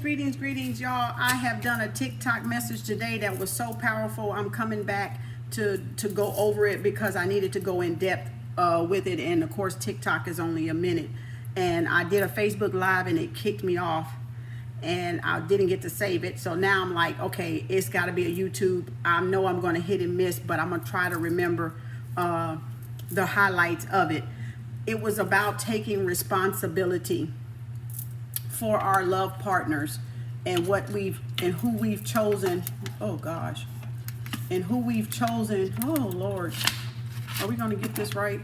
Greetings, y'all. I have done a TikTok message today that was so powerful. I'm coming back to go over it because I needed to go in depth with it. And of course, TikTok is only a minute. And I did a Facebook Live and it kicked me off. And I didn't get to save it. So now I'm like, okay, it's got to be a YouTube. I know I'm going to hit and miss, but I'm going to try to remember the highlights of it. It was about taking responsibility for our love partners and who we've chosen. Oh gosh. And who we've chosen. Oh Lord. Are we going to get this right?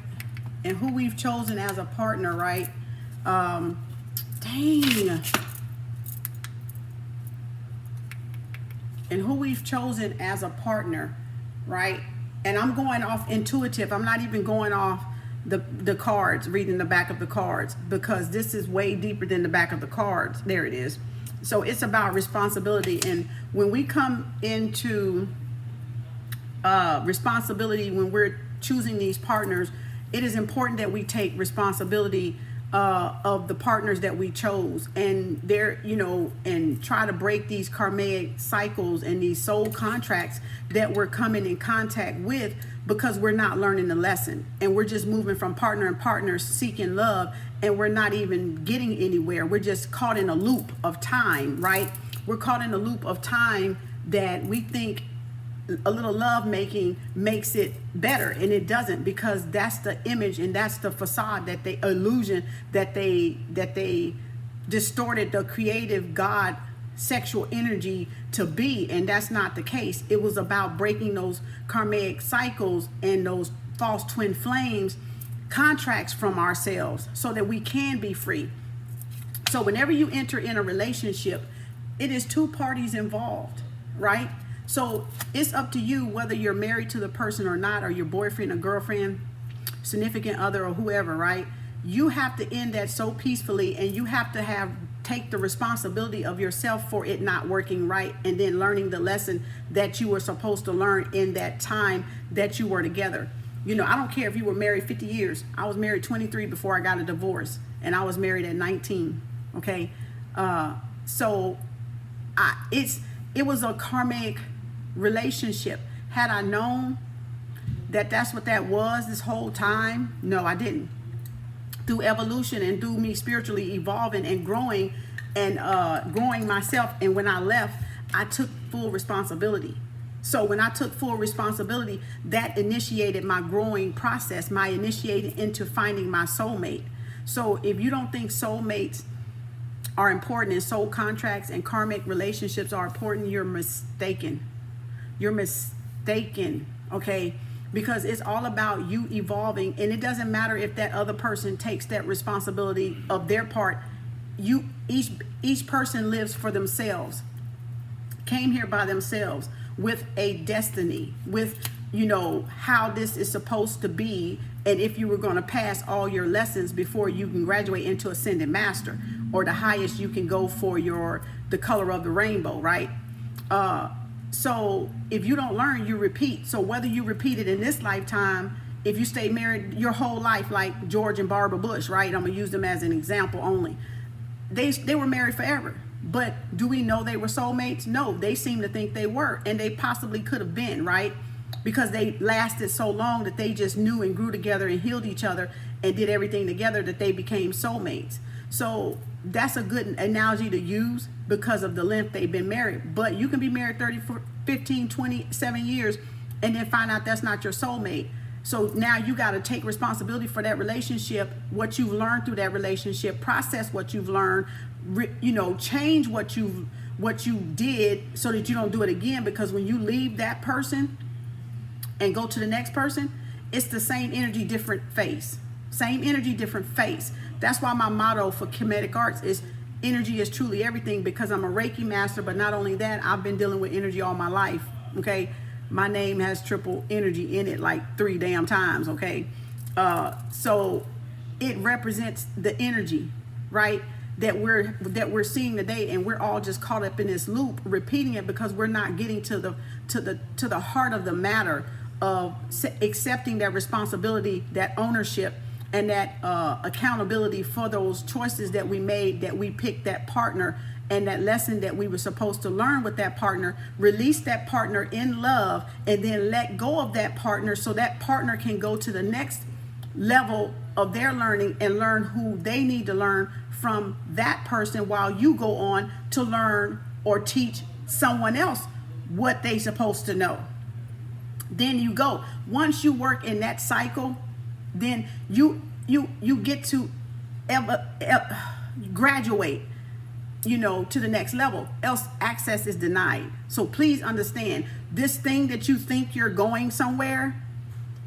And who we've chosen as a partner, right? Dang. And who we've chosen as a partner, right? And I'm going off intuitive. I'm not even going off the cards, reading the back of the cards, because this is way deeper than the back of the cards. There it is. So it's about responsibility. And when we come into responsibility, when we're choosing these partners, it is important that we take responsibility of the partners that we chose, and and try to break these karmic cycles and these soul contracts that we're coming in contact with, because we're not learning the lesson, and we're just moving from partner and partner seeking love, and we're not even getting anywhere. We're just caught in a loop of time, right? We're caught in a loop of time that we think a little love making makes it better, and it doesn't, because that's the image and that's the facade, that the illusion that they distorted the creative God sexual energy to be, and that's not the case. It was about breaking those karmic cycles and those false twin flames contracts from ourselves so that we can be free. So whenever you enter in a relationship, it is two parties involved, right? So it's up to you whether you're married to the person or not, or your boyfriend or girlfriend, significant other, or whoever, right? You have to end that so peacefully, and you have to take the responsibility of yourself for it not working right, and then learning the lesson that you were supposed to learn in that time that you were together. I don't care if you were married 50 years. I was married 23 before I got a divorce, and I was married at 19. Okay. It was a karmic relationship. Had I known that that's what that was this whole time? No, I didn't. Through evolution and through me spiritually evolving and growing myself, and when I left, I took full responsibility. So when I took full responsibility, that initiated my growing process, my initiating into finding my soulmate. So if you don't think soulmates are important and soul contracts and karmic relationships are important, you're mistaken. You're mistaken, okay? Because it's all about you evolving, and it doesn't matter if that other person takes that responsibility of their part. Each person lives for themselves, came here by themselves with a destiny, with how this is supposed to be, and if you were going to pass all your lessons before you can graduate into ascended master, or the highest you can go for the color of the rainbow, right? So if you don't learn, you repeat. So whether you repeat it in this lifetime, if you stay married your whole life, like George and Barbara Bush, right? I'm gonna use them as an example only. They were married forever, but do we know they were soulmates? No, they seem to think they were, and they possibly could have been, right? Because they lasted so long that they just knew and grew together and healed each other and did everything together, that they became soulmates. So that's a good analogy to use because of the length they've been married. But you can be married 30, 15, 27 years and then find out that's not your soulmate. So now you got to take responsibility for that relationship, what you've learned through that relationship, process what you've learned, change what you did so that you don't do it again. Because when you leave that person and go to the next person, it's the same energy, different face. Same energy, different face. That's why my motto for Kemetic Arts is energy is truly everything, because I'm a Reiki master, but not only that, I've been dealing with energy all my life, okay? My name has triple energy in it like 3 damn times, okay? So it represents the energy, right, that we're seeing today, and we're all just caught up in this loop, repeating it, because we're not getting to the heart of the matter of accepting that responsibility, that ownership, and that accountability for those choices that we made, that we picked that partner and that lesson that we were supposed to learn with that partner, release that partner in love, and then let go of that partner so that partner can go to the next level of their learning and learn who they need to learn from that person, while you go on to learn or teach someone else what they supposed to know. Then you go. Once you work in that cycle, then you get to graduate, to the next level. Else access is denied. So please understand, this thing that you think you're going somewhere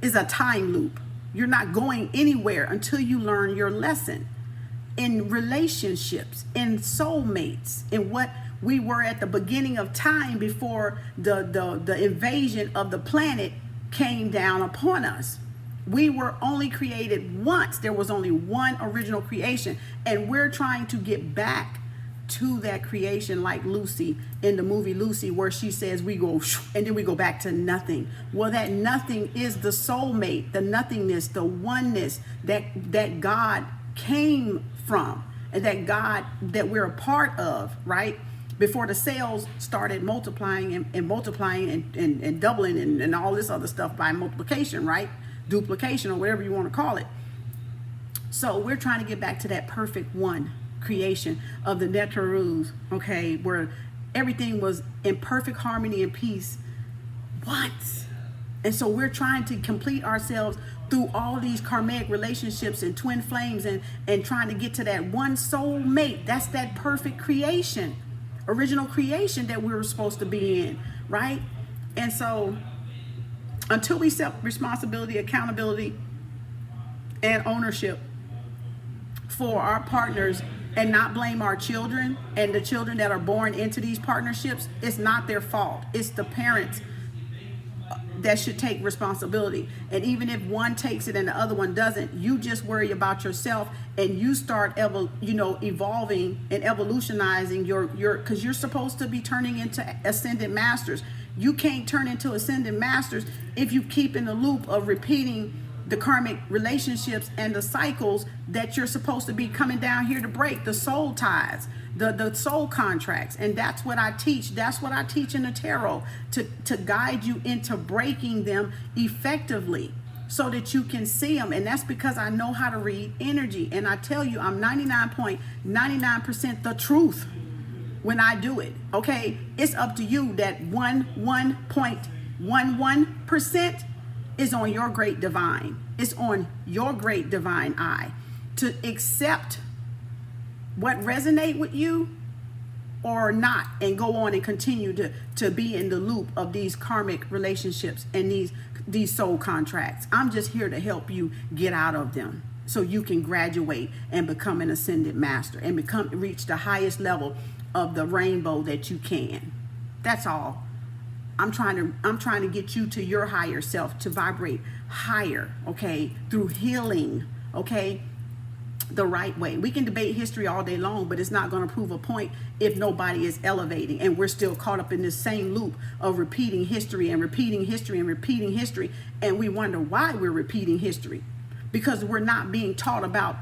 is a time loop. You're not going anywhere until you learn your lesson. In relationships, in soulmates, in what we were at the beginning of time before the invasion of the planet came down upon us. We were only created once. There was only one original creation, and we're trying to get back to that creation, like Lucy in the movie Lucy, where she says we go and then we go back to nothing. Well, that nothing is the soulmate, the nothingness, the oneness that God came from, and that God that we're a part of, right? Before the cells started multiplying and multiplying and doubling and all this other stuff by multiplication, right? Duplication, or whatever you want to call it. So we're trying to get back to that perfect one creation of the Natural, okay, where everything was in perfect harmony and peace once. And so we're trying to complete ourselves through all these karmic relationships and twin flames and trying to get to that one soul mate. That's that perfect creation, original creation that we were supposed to be in, right? And so until we accept responsibility, accountability, and ownership for our partners, and not blame our children and the children that are born into these partnerships, it's not their fault. It's the parents that should take responsibility. And even if one takes it and the other one doesn't, you just worry about yourself, and you start evolving and evolutionizing your because you're supposed to be turning into ascended masters. You can't turn into ascended masters if you keep in the loop of repeating the karmic relationships and the cycles that you're supposed to be coming down here to break, the soul ties, the soul contracts. And that's what I teach. That's what I teach in the tarot, to guide you into breaking them effectively so that you can see them. And that's because I know how to read energy. And I tell you, I'm 99.99% the truth when I do it. Okay, it's up to you. That 1.11% is on your great divine. It's on your great divine eye to accept what resonate with you or not, and go on and continue to be in the loop of these karmic relationships and these soul contracts. I'm just here to help you get out of them so you can graduate and become an ascended master and reach the highest level of the rainbow that you can. That's all. I'm trying to get you to your higher self, to vibrate higher, okay, through healing, okay, the right way. We can debate history all day long, but it's not going to prove a point if nobody is elevating, and we're still caught up in this same loop of repeating history and repeating history and repeating history, and we wonder why we're repeating history, because we're not being taught about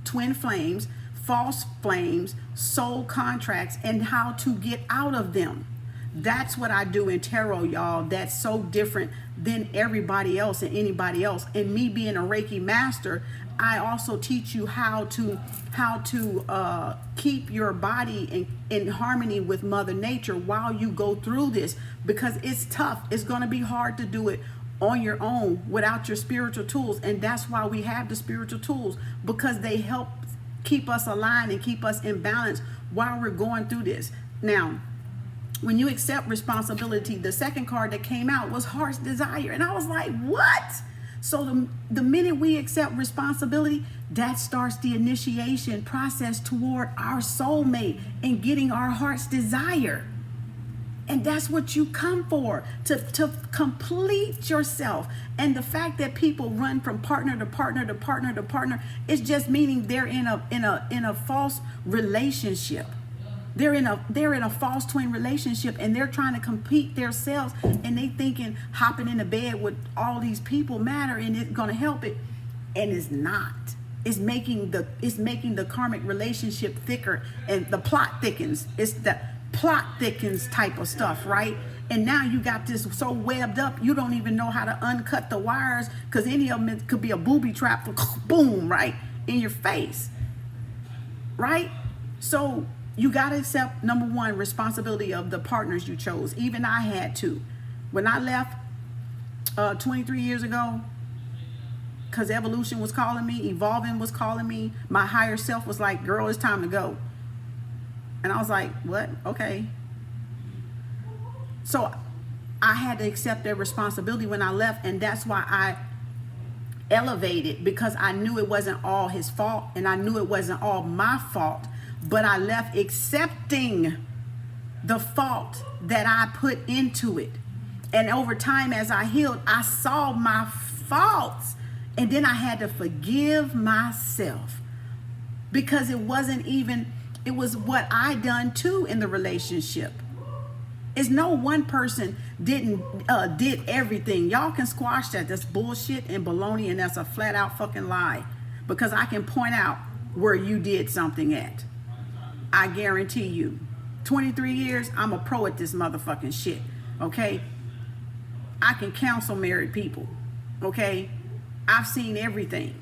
twin flames, false flames, soul contracts, and how to get out of them. That's what I do in tarot, y'all. That's so different than everybody else and anybody else. And me being a Reiki master, I also teach you how to keep your body in harmony with Mother Nature while you go through this, because it's tough. It's going to be hard to do it on your own without your spiritual tools. And that's why we have the spiritual tools, because they help keep us aligned and keep us in balance while we're going through this. Now, when you accept responsibility, the second card that came out was Heart's Desire. And I was like, what? So the minute we accept responsibility, that starts the initiation process toward our soulmate and getting our heart's desire. And that's what you come for, to complete yourself. And the fact that people run from partner to partner to partner to partner is just meaning they're in a false relationship. They're in a false twin relationship, and they're trying to compete themselves, and they thinking hopping in the bed with all these people matter and it's going to help it, and it's not. It's making the karmic relationship thicker, and the plot thickens. It's the plot thickens type of stuff, right? And now you got this so webbed up, you don't even know how to uncut the wires, because any of them could be a booby trap for boom, right in your face, right? So you got to accept, number one, responsibility of the partners you chose. Even I had to. When I left 23 years ago, because evolution was calling me, evolving was calling me, my higher self was like, girl, it's time to go. And I was like, what? Okay. So I had to accept their responsibility when I left, and that's why I elevated, because I knew it wasn't all his fault, and I knew it wasn't all my fault, but I left accepting the fault that I put into it. And over time, as I healed, I saw my faults, and then I had to forgive myself, because it wasn't even, it was what I done too in the relationship. It's no one person did everything. Y'all can squash that. That's bullshit and baloney, and that's a flat out fucking lie, because I can point out where you did something at. I guarantee you, 23 years, I'm a pro at this motherfucking shit, okay? I can counsel married people, okay? I've seen everything,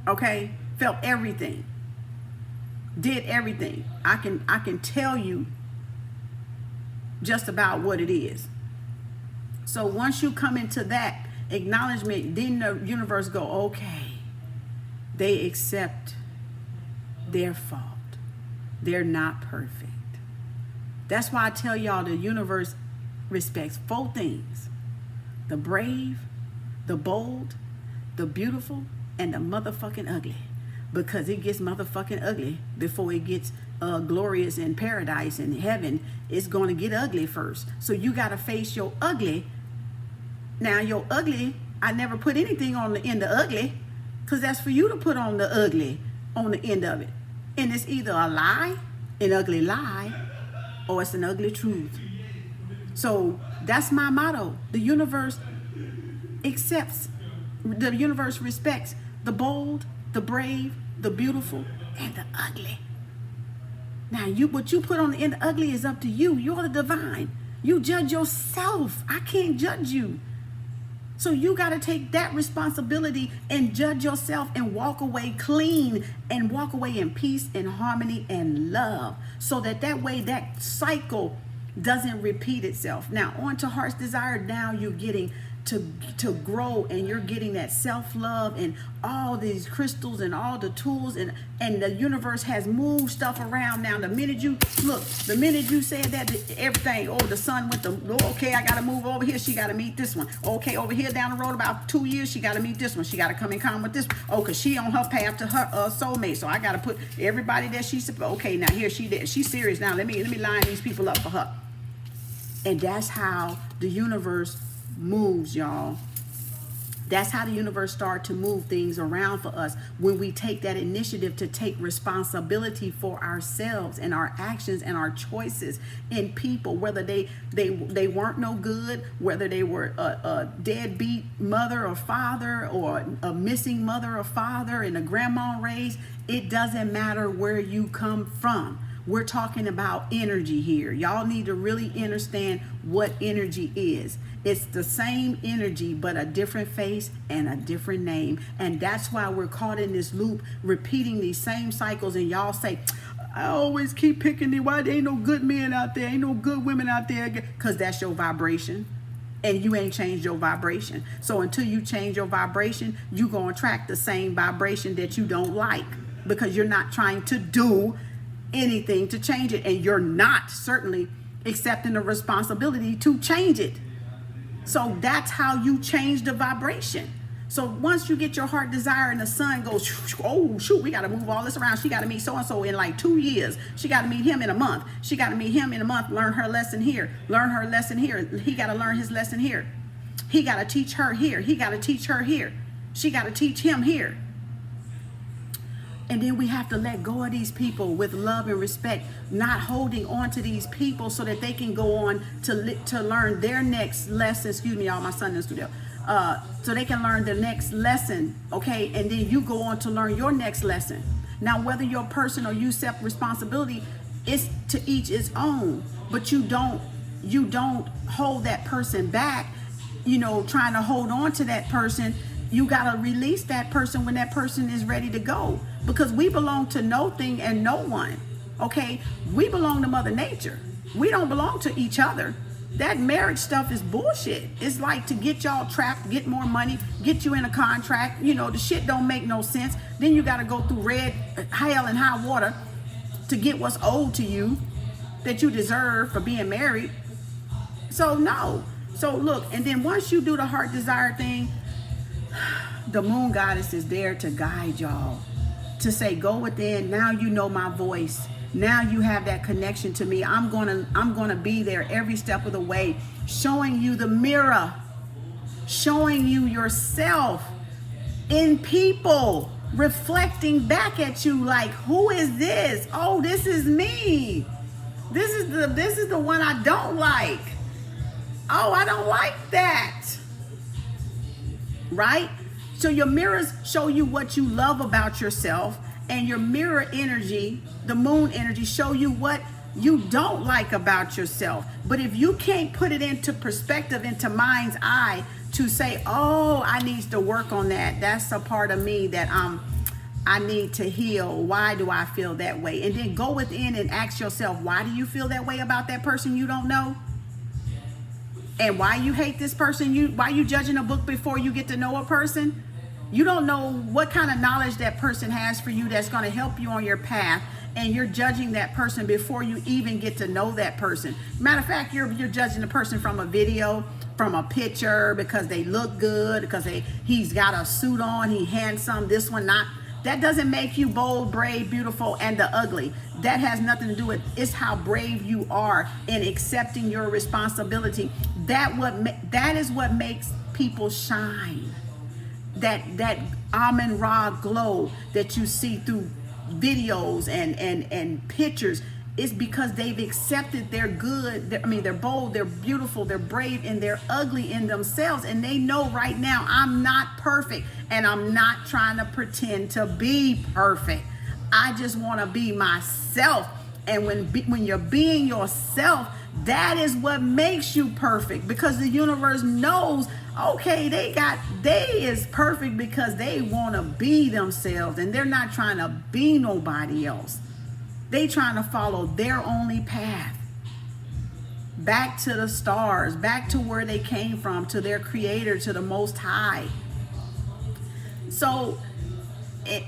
okay? Felt everything, did everything. I can tell you just about what it is. So once you come into that acknowledgement, then the universe go, okay, they accept their fault. They're not perfect. That's why I tell y'all the universe respects 4 things: the brave, the bold, the beautiful, and the motherfucking ugly. Because it gets motherfucking ugly before it gets glorious in paradise and heaven. It's going to get ugly first. So you got to face your ugly. Now your ugly, I never put anything on the end of ugly, because that's for you to put on the ugly on the end of it. And it's either a lie, an ugly lie, or it's an ugly truth. So that's my motto. The universe accepts, the universe respects the bold, the brave, the beautiful, and the ugly. Now, what you put on the end of ugly is up to you. You're the divine. You judge yourself. I can't judge you. So you got to take that responsibility and judge yourself and walk away clean and walk away in peace and harmony and love, so that way that cycle doesn't repeat itself. Now, on to Heart's Desire. Now you're getting to grow, and you're getting that self-love and all these crystals and all the tools, and the universe has moved stuff around. Now the minute you said that, everything, oh, the sun went to, okay, I gotta move over here, she gotta meet this one. Okay, over here down the road about 2 years, she gotta meet this one, she gotta come in common with this one. Oh, because she on her path to her soulmate, so I gotta put everybody that she's, okay, now here she's serious now, let me line these people up for her. And that's how the universe moves, y'all. That's how the universe starts to move things around for us, when we take that initiative to take responsibility for ourselves and our actions and our choices in people, whether they weren't no good, whether they were a deadbeat mother or father, or a missing mother or father and a grandma raised. It doesn't matter where you come from. We're talking about energy here. Y'all need to really understand what energy is. It's the same energy, but a different face and a different name. And that's why we're caught in this loop, repeating these same cycles. And y'all say, I always keep picking why there ain't no good men out there, ain't no good women out there, because that's your vibration. And you ain't changed your vibration. So until you change your vibration, you're going to attract the same vibration that you don't like, because you're not trying to do anything to change it, and you're not certainly accepting the responsibility to change it. So that's how you change the vibration. So once you get your heart desire and the sun goes, oh shoot, we got to move all this around, she got to meet so and so in like 2 years, she got to meet him in a month, she got to meet him in a month, learn her lesson here, learn her lesson here, he got to learn his lesson here, he got to teach her here, he got to teach her here, she got to teach him here. And then we have to let go of these people with love and respect, not holding on to these people so that they can go on to learn their next lesson. Excuse me, y'all, my son in the studio. so they can learn the next lesson, okay? And then you go on to learn your next lesson. Now, whether your person or you accept responsibility, it's to each its own, but you don't hold that person back, you know, trying to hold on to that person. You got to release that person when that person is ready to go, because we belong to nothing and no one, okay? We belong to Mother Nature. We don't belong to each other. That marriage stuff is bullshit. It's like to get y'all trapped, get more money, get you in a contract. You know, the shit don't make no sense. Then you got to go through hell and high water to get what's owed to you that you deserve for being married. So no. So look, and then once you do the heart desire thing, the moon goddess is there to guide y'all, to say, go within. Now you know my voice. Now you have that connection to me. I'm gonna be there every step of the way, showing you the mirror, showing you yourself in people, reflecting back at you like, who is this? Oh, this is me. This is the one I don't like. Oh, I don't like that. Right? So your mirrors show you what you love about yourself, and your mirror energy, the moon energy, show you what you don't like about yourself. But if you can't put it into perspective, into mind's eye, to say, oh, I need to work on that. That's a part of me that I need to heal. Why do I feel that way? And then go within and ask yourself, why do you feel that way about that person you don't know? And why you hate this person? Why you judging a book before you get to know a person? You don't know what kind of knowledge that person has for you that's going to help you on your path, and you're judging that person before you even get to know that person. Matter of fact, you're judging the person from a video, from a picture, because they look good, because he's got a suit on, he handsome, this one not. That doesn't make you bold, brave, beautiful, and the ugly. That has nothing to do with it. It's how brave you are in accepting your responsibility. That is what makes people shine. That almond raw glow that you see through videos and pictures is because they've accepted they're good. They're bold, they're beautiful, they're brave, and they're ugly in themselves. And they know right now, I'm not perfect, and I'm not trying to pretend to be perfect. I just want to be myself. And when you're being yourself, that is what makes you perfect, because the universe knows, okay, they is perfect because they want to be themselves, and they're not trying to be nobody else. They trying to follow their only path, back to the stars, back to where they came from, to their creator, to the Most High. So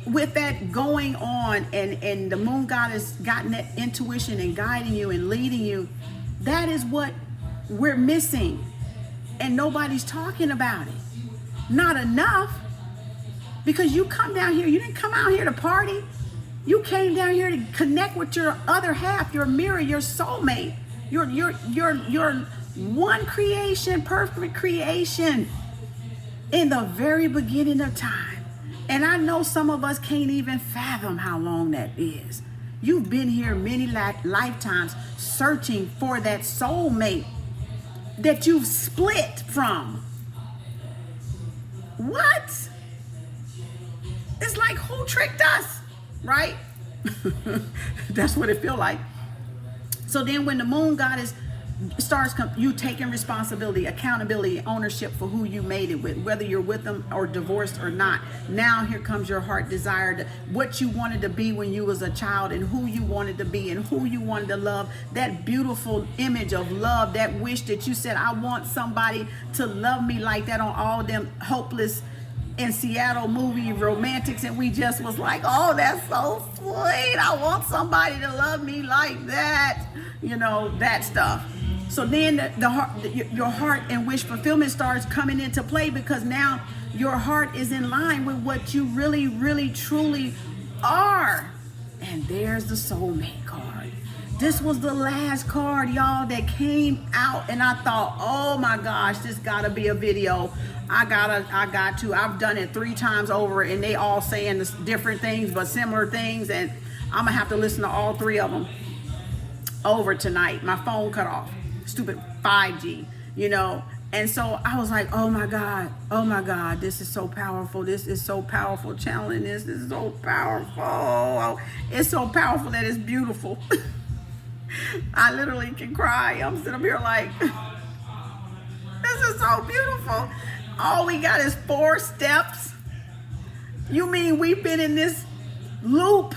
with that going on, and the moon goddess gotten that intuition and guiding you and leading you, that is what we're missing, and nobody's talking about it. Not enough, because you come down here, you didn't come out here to party. You came down here to connect with your other half, your mirror, your soulmate, your one creation, perfect creation in the very beginning of time. And I know some of us can't even fathom how long that is. You've been here many lifetimes searching for that soulmate that you've split from. What? It's like, who tricked us, right? That's what it feel like. So then when the moon goddess starts, you taking responsibility, accountability, ownership for who you made it with, whether you're with them or divorced or not. Now here comes your heart desire, what you wanted to be when you was a child, and who you wanted to be, and who you wanted to love. That beautiful image of love, that wish that you said, I want somebody to love me like that, on all them hopeless in Seattle movie romantics, and we just was like, oh, that's so sweet. I want somebody to love me like that, you know, that stuff. So then your heart and wish fulfillment starts coming into play, because now your heart is in line with what you really, really, truly are. And there's the soulmate card. This was the last card, y'all, that came out, and I thought, oh my gosh, this gotta be a video. I got to. I've done it 3 times over, and they all saying different things but similar things, and I'm gonna have to listen to all 3 of them over tonight. My phone cut off. Stupid 5G, you know. And so I was like, oh my God, this is so powerful. This is so powerful. Channeling this is so powerful. It's so powerful that it's beautiful. I literally can cry. I'm sitting up here like, this is so beautiful. All we got is 4 steps. You mean we've been in this loop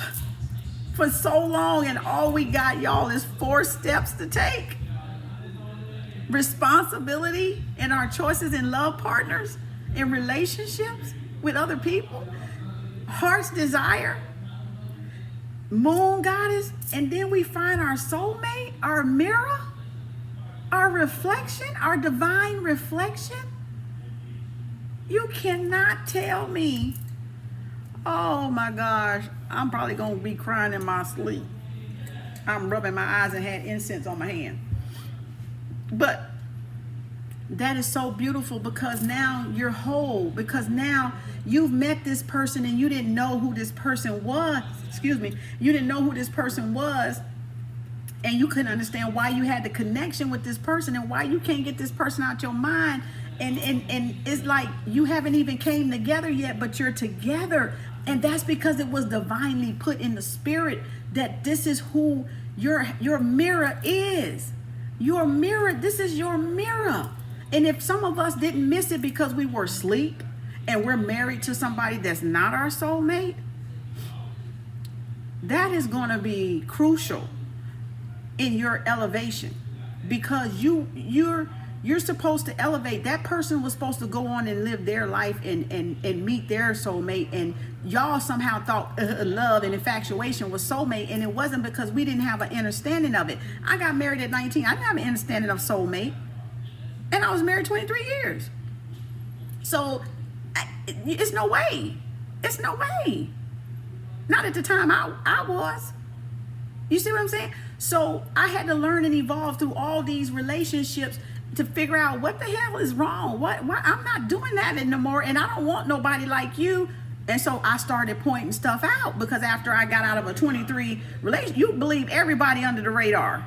for so long and all we got, y'all, is 4 steps to take? Responsibility in our choices in love partners, in relationships with other people, heart's desire, moon goddess, and then we find our soulmate, our mirror, our reflection, our divine reflection. You cannot tell me, oh my gosh, I'm probably going to be crying in my sleep. I'm rubbing my eyes and had incense on my hand. But that is so beautiful because now you're whole, because now you've met this person and you didn't know who this person was. You didn't know who this person was, and you couldn't understand why you had the connection with this person and why you can't get this person out your mind. And it's like you haven't even came together yet, but you're together. And that's because it was divinely put in the spirit that this is who your mirror is. Your mirror, this is your mirror. And if some of us didn't miss it because we were asleep and we're married to somebody that's not our soulmate, that is going to be crucial in your elevation, because you're supposed to elevate. That person was supposed to go on and live their life and meet their soulmate, and y'all somehow thought love and infatuation was soulmate, and it wasn't, because we didn't have an understanding of it. I got married at 19. I didn't have an understanding of soulmate, and I was married 23 years. So it's no way. It's no way. Not at the time I was. You see what I'm saying? So I had to learn and evolve through all these relationships to figure out what the hell is wrong. What I'm not doing that anymore, and I don't want nobody like you. And so I started pointing stuff out, because after I got out of a 23 relationship, you believe everybody under the radar.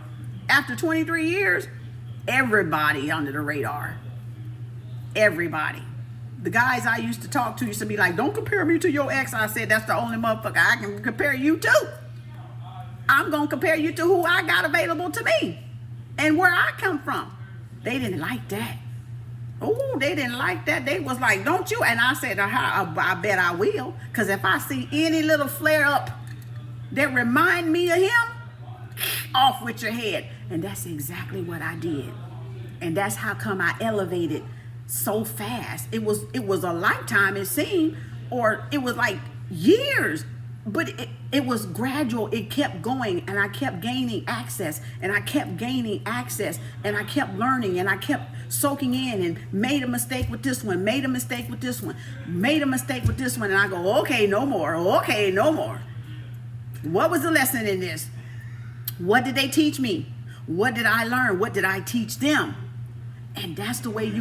After 23 years, everybody under the radar. Everybody. The guys I used to talk to used to be like, don't compare me to your ex. I said, that's the only motherfucker I can compare you to. I'm going to compare you to who I got available to me and where I come from. They didn't like that. Oh, they didn't like that. They was like, don't you? And I said, I bet I will. Because if I see any little flare up that remind me of him, off with your head. And that's exactly what I did. And that's how come I elevated so fast. It was a lifetime, it seemed, or it was like years, but it was gradual. It kept going, and I kept gaining access, and I kept gaining access, and I kept learning, and I kept soaking in, and made a mistake with this one, made a mistake with this one, made a mistake with this one, and I go, okay, no more, okay, no more. What was the lesson in this? What did they teach me? What did I learn? What did I teach them? And that's the way you